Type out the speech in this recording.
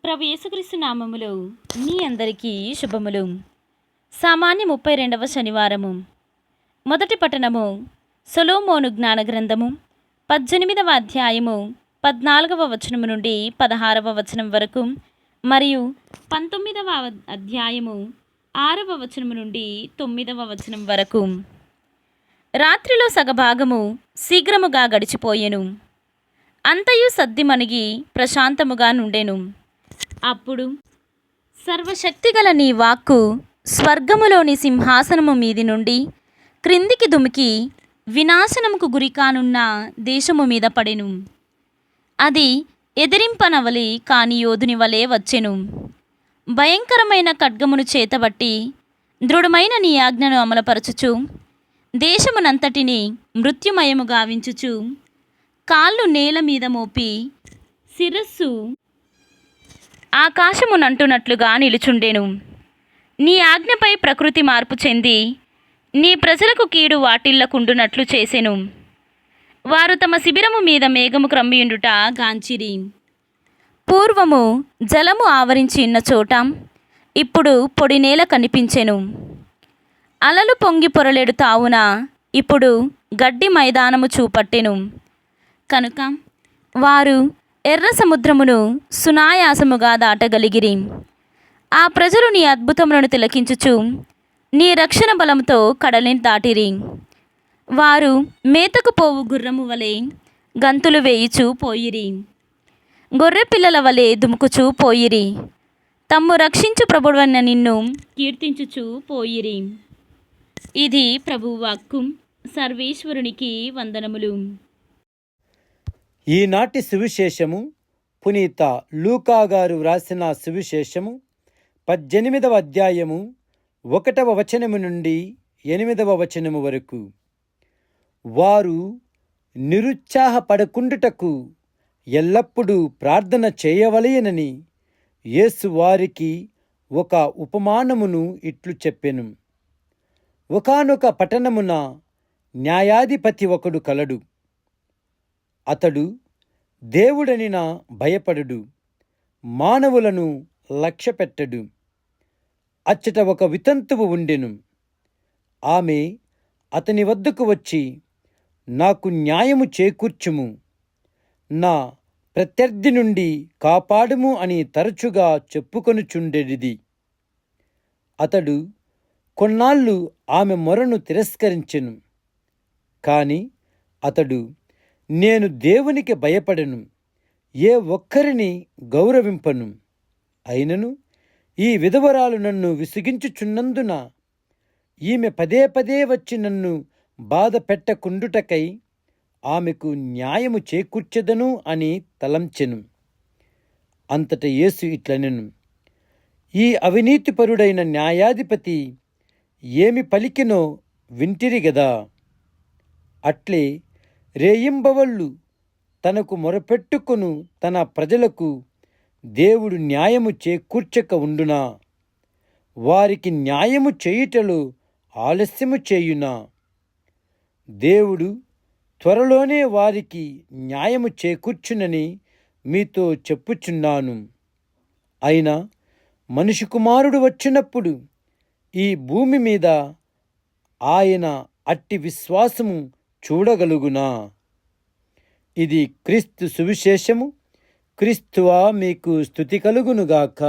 ప్రభు యేసుక్రీస్తు నామములో మీ అందరికీ శుభములు. సామాన్య 32వ శనివారము. మొదటి పట్టణము సొలొమోను జ్ఞాన గ్రంథము 18వ అధ్యాయము 14వ వచనము నుండి 16వ వచనం వరకు మరియు 19వ అధ్యాయము 6వ వచనము నుండి 9వ వచనం వరకు. రాత్రిలో సగభాగము శీఘ్రముగా గడిచిపోయెను. అంతయు సద్దిమణిగి ప్రశాంతముగా నుండెను. అప్పుడు సర్వశక్తిగల నీ వాక్కు స్వర్గములోని సింహాసనము మీది నుండి క్రిందికి దుమికి వినాశనముకు గురికానున్న దేశము మీద పడెను. అది ఎదిరింపనవలి కాని యోధుని వలె వచ్చెను. భయంకరమైన ఖడ్గమును చేతబట్టి దృఢమైన నీ ఆజ్ఞను అమలుపరచుచు దేశమునంతటిని మృత్యుమయము గావించుచు కాళ్ళు నేల మీద మోపి శిరస్సు ఆకాశమునంటున్నట్లుగా నిలుచుండెను. నీ ఆజ్ఞపై ప్రకృతి మార్పు చెంది నీ ప్రజలకు కీడు వాటిల్లకుండునట్లు చేసెను. వారు తమ శిబిరము మీద మేఘము క్రమ్మియుండుట గాంచిరి. పూర్వము జలము ఆవరించి ఉన్న చోట ఇప్పుడు పొడి నేల కనిపించెను. అలలు పొంగి పొరలేడు తావున ఇప్పుడు గడ్డి మైదానము చూపట్టెను. కనుక వారు ఎర్ర సముద్రమును సునాయాసముగా దాటగలిగిరి. ఆ ప్రజలు నీ అద్భుతములను తిలకించుచు నీ రక్షణ బలముతో కడలిని దాటిరి. వారు మేతకు పోవు గుర్రము వలె గంతులు వేయుచూ పోయిరి. గొర్రె పిల్లల వలె దుముకుచూ పోయిరి. తమ్ము రక్షించు ప్రభువైన నిన్ను కీర్తించుచూ పోయిరి. ఇది ప్రభువు వాక్కు. సర్వేశ్వరునికి వందనములు. ఈనాటి సువిశేషము పునీత లూకా గారు వ్రాసిన సువిశేషము 18వ అధ్యాయము 1వ వచనము నుండి 8వ వచనము వరకు. వారు నిరుత్సాహపడకుండుటకు ఎల్లప్పుడూ ప్రార్థన చేయవలెనని యేసు వారికి ఒక ఉపమానమును ఇట్లు చెప్పెను. ఒకానొక పట్టణమున న్యాయాధిపతి ఒకడు కలడు. అతడు దేవుడనిన భయపడుడు, మానవులను లక్ష్యపెట్టడు. అచ్చట ఒక వితంతువు ఉండెను. ఆమె అతని వద్దకు వచ్చి, నాకు న్యాయము చేకూర్చుము, నా ప్రత్యర్థి నుండి కాపాడుము అని తరచుగా చెప్పుకొనుచుండెడిది. అతడు కొన్నాళ్ళు ఆమె మొరను తిరస్కరించెను. కాని అతడు, నేను దేవునికి భయపడను, ఏ ఒక్కరిని గౌరవింపను. అయినను ఈ విధవరాలు నన్ను విసిగించుచున్నందున ఈమె పదే పదే వచ్చి నన్ను బాధ పెట్టకుండుటకై ఆమెకు న్యాయము చేకూర్చెదను అని తలంచెను. అంతట యేసు ఇట్లనెను, ఈ అవినీతిపరుడైన న్యాయాధిపతి ఏమి పలికినో వింటిరి గదా. అట్లే రేయింబవళ్ళు తనకు మొరపెట్టుకొను తన ప్రజలకు దేవుడు న్యాయము చేకూర్చక ఉండునా? వారికి న్యాయము చేయుటలో ఆలస్యము చేయునా? దేవుడు త్వరలోనే వారికి న్యాయము చేకూర్చునని మీతో చెప్పుచున్నాను. అయినా మనిషి కుమారుడు వచ్చినప్పుడు ఈ భూమి మీద ఆయన అట్టి విశ్వాసము చూడగలుగునా? ఇది క్రీస్తు సువిశేషము. క్రీస్తువా మీకు స్తుతి కలుగునుగాక.